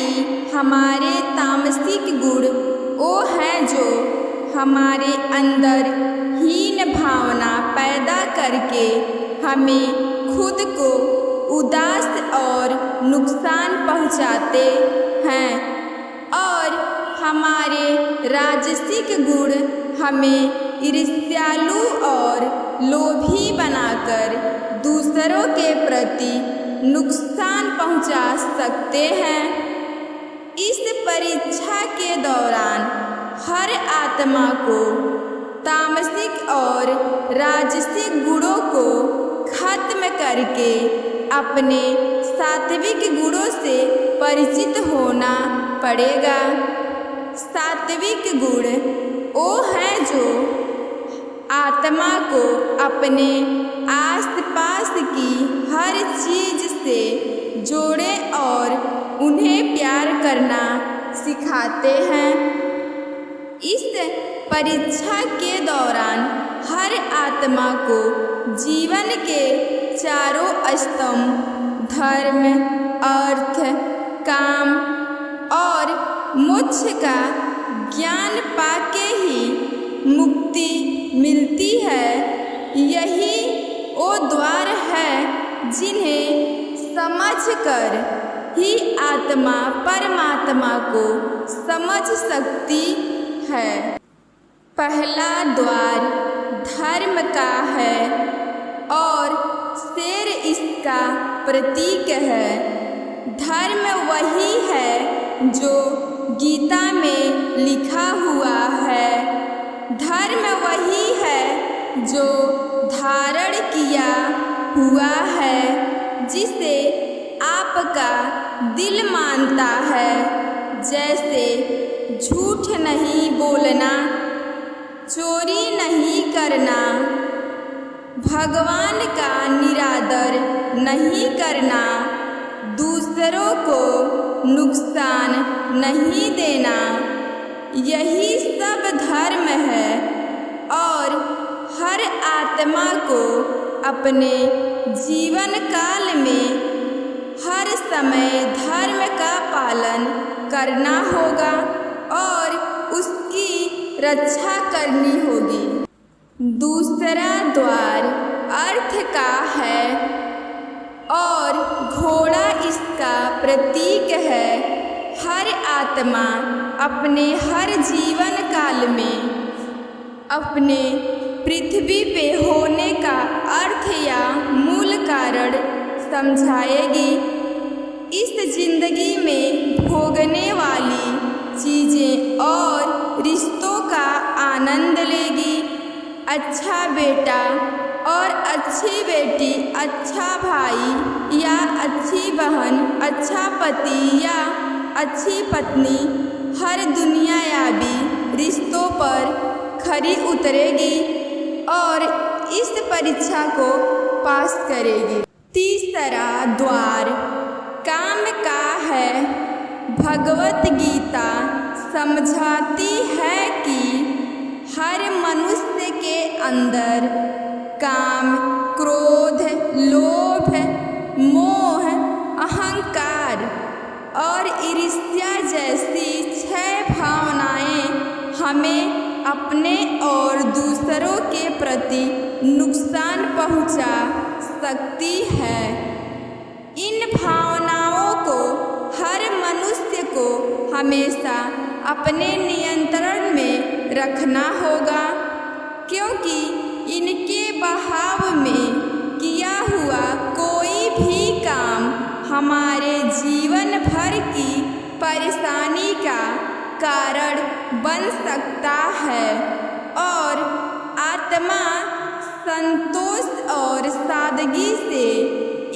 कि हमारे तामसिक गुण वो हैं जो हमारे अंदर हीन भावना पैदा करके हमें खुद को उदास और नुकसान पहुंचाते हैं, और हमारे राजसिक गुण हमें ईर्ष्यालु और लोभी बनाकर दूसरों के प्रति नुकसान पहुंचा सकते हैं। इस परीक्षा के दौरान हर आत्मा को तामसिक और राजसिक गुणों को खत्म करके अपने सात्विक गुणों से परिचित होना पड़ेगा। सात्विक गुण वो हैं जो आत्मा को अपने आसपास की हर चीज से जोड़े और उन्हें प्यार करना सिखाते हैं। इस परीक्षा के दौरान हर आत्मा को जीवन के चारों स्तंभ धर्म, अर्थ, काम और मोक्ष का ज्ञान पाके ही मुक्ति मिलती है। यही वो द्वार है जिन्हें समझकर ही आत्मा परमात्मा को समझ सकती है। पहला द्वार धर्म का है और शेर इसका प्रतीक है। धर्म वही है जो गीता में लिखा हुआ है। धर्म वही है जो धारण किया हुआ है, जिसे आपका दिल मानता है, जैसे झूठ नहीं बोलना, चोरी नहीं करना, भगवान का निरादर नहीं करना, दूसरों को नुकसान नहीं देना। यही सब धर्म है और हर आत्मा को अपने जीवन काल में हर समय धर्म का पालन करना होगा और उसकी रक्षा करनी होगी। दूसरा द्वार अर्थ का है और घोड़ा इसका प्रतीक है। हर आत्मा अपने हर जीवन काल में अपने पृथ्वी पे होने का अर्थ या मूल कारण समझाएगी। इस जिंदगी में भोगने वाली चीज़ें और रिश्तों का आनंद लेगी। अच्छा बेटा और अच्छी बेटी, अच्छा भाई या अच्छी बहन, अच्छा पति या अच्छी पत्नी हर दुनियायाबी रिश्तों पर खरी उतरेगी और इस परीक्षा को पास करेगी। तीसरा द्वार काम का है। भगवत गीता समझाती है कि हर मनुष्य के अंदर काम, क्रोध, लोभ, मोह, अहंकार और ईर्ष्या जैसी 6 भावनाएं हमें अपने और दूसरों के प्रति नुकसान पहुंचा सकती है। इन भावनाओं को हर मनुष्य को हमेशा अपने नियंत्रण में रखना होगा, क्योंकि इनके बहाव में किया हुआ कोई भी काम हमारे जीवन भर की परेशानी का कारण बन सकता है और आत्मा संतोष और सादगी से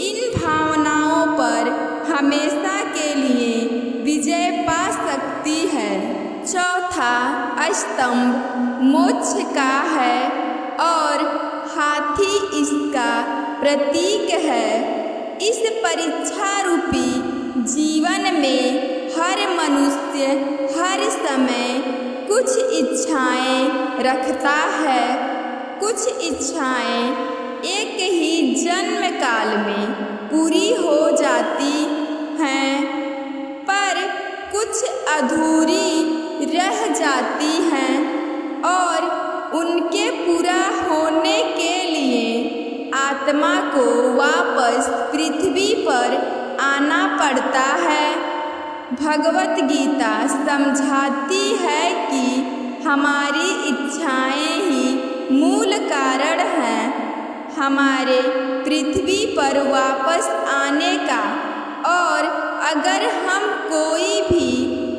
इन भावनाओं पर हमेशा के लिए विजय पा सकती है। चौथा स्तंभ मोक्ष का है और हाथी इसका प्रतीक है। इस परीक्षा रूपी जीवन में हर मनुष्य हर समय कुछ इच्छाएं रखता है। कुछ इच्छाएं एक ही जन्म काल में पूरी हो जाती हैं, पर कुछ अधूरी रह जाती हैं और उनके पूरा होने के लिए आत्मा को वापस पृथ्वी पर आना पड़ता है। भगवत गीता समझाती है कि हमारी इच्छाएं ही मूल कारण हैं हमारे पृथ्वी पर वापस आने का, और अगर हम कोई भी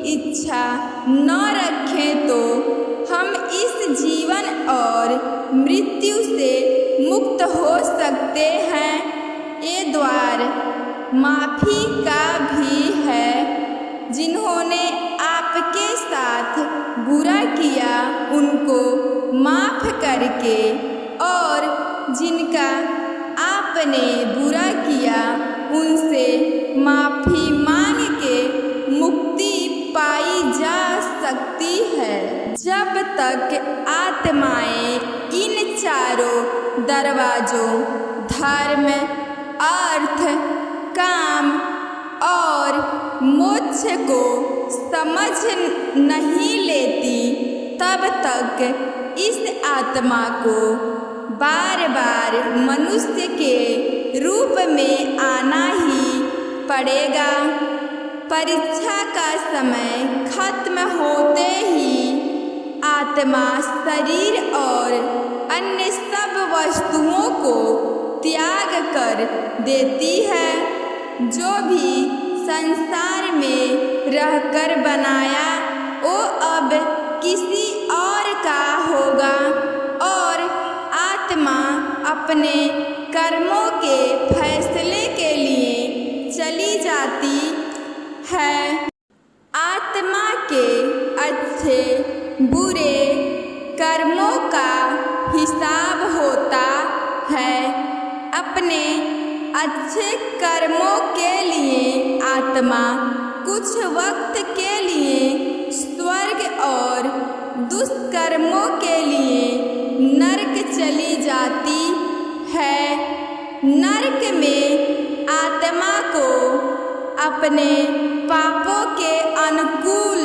इच्छा न रखें तो हम इस जीवन और मृत्यु से मुक्त हो सकते हैं। ये द्वार माफ़ी का भी है। जिन्होंने आपके साथ बुरा किया उनको माफ़ करके, और जिनका आपने बुरा किया उनसे माफ़ी मांग के मुक्ति पाई जा सकती है। जब तक आत्माएं इन चारों दरवाज़ों धर्म, अर्थ, काम और मोक्ष को समझ नहीं लेती, तब तक इस आत्मा को बार बार मनुष्य के रूप में आना ही पड़ेगा। परीक्षा का समय खत्म होते ही आत्मा शरीर और अन्य सब वस्तुओं को त्याग कर देती है। जो भी संसार में रहकर बनाया वो अब किसी और का होगा, और आत्मा अपने कर्मों के फैसले के लिए चली जाती है। आत्मा के अच्छे बुरे कर्मों का हिसाब होता है। अपने अच्छे कर्मों के लिए आत्मा कुछ वक्त के लिए स्वर्ग और दुष्कर्मों के लिए नरक चली जाती है। नरक में आत्मा को अपने पापों के अनुकूल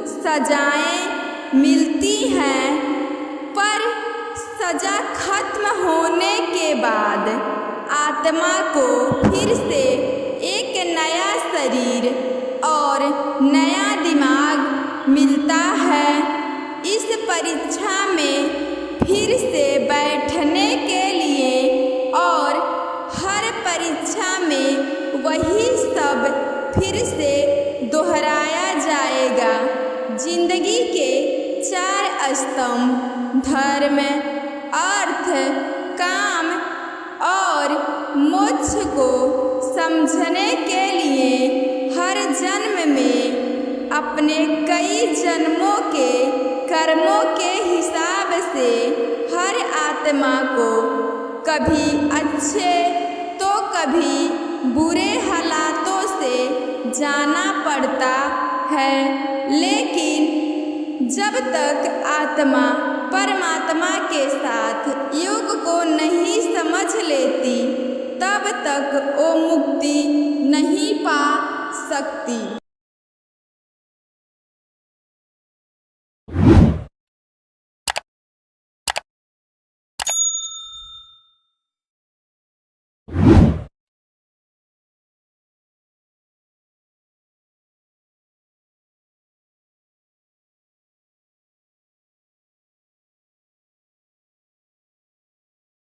सजाएं मिलती हैं, पर सजा खत्म होने के बाद आत्मा को फिर से एक नया शरीर और नया दिमाग मिलता है। इस परीक्षा में फिर से बैठने के लिए, और हर परीक्षा में वही सब फिर से दोहराया जाएगा। जिंदगी के 4 स्तंभ धर्म, अर्थ, काम और मोक्ष को समझने के लिए हर जन्म में अपने कई जन्मों के कर्मों के हिसाब से हर आत्मा को कभी अच्छे तो कभी बुरे हालातों से जाना पड़ता है। लेकिन जब तक आत्मा परमात्मा के साथ योग को नहीं समझ लेती, तब तक वो मुक्ति नहीं पा सकती।